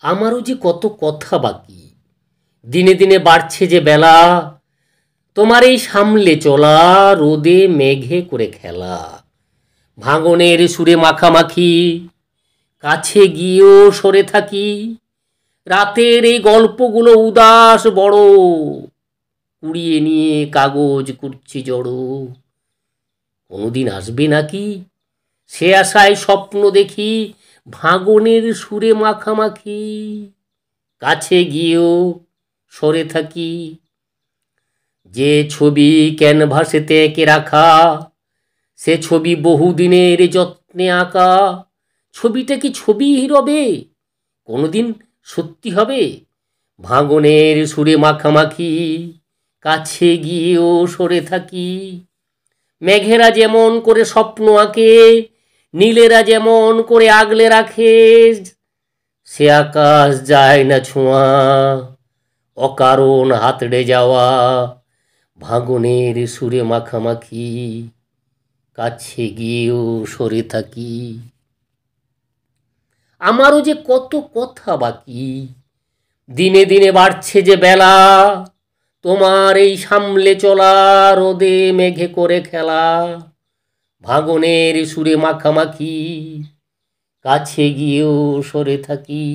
আমারও যে কত কথা বাকি, দিনে দিনে বাড়ছে যে বেলা, তোমার এই সামলে চলা, রোদে মেঘে করে খেলা, ভাঙনের সুরে মাখামাখি, কাছে গিয়েও সরে থাকি, রাতের এই গল্পগুলো উদাস বড়, কুড়িয়ে নিয়ে কাগজ করছি জড়ো। কোনোদিন আসবে নাকি সে আশায় স্বপ্ন দেখি, ভাঙনের সুরে মাখামাখি, কাছে গিয়েও সরে থাকি। যে ছবি ক্যানভাসেতে এঁকে রাখা, সে ছবি বহুদিনের যত্নে আঁকা, ছবিটা কি ছবি রবে, কোনোদিন সত্যি হবে? ভাঙনের সুরে মাখামাখি, কাছে গিয়েও সরে থাকি। মেঘেরা যেমন করে স্বপ্ন আঁকে, নীলেরা যেমন করে আগলে রাখে, সে আকাশ যায় না ছোঁয়া, অকারণ হাতড়ে যাওয়া, ভাঙনের সুরে মাখামাখি, কাছে গিয়েও সরে থাকি। আমারও যে কত কথা বাকি, দিনে দিনে বাড়ছে যে বেলা, তোমার এই সামলে চলা, রোদে মেঘে করে খেলা, ভাঙনের সুরে মাখামাখি, কাছে গিয়েও সরে থাকি।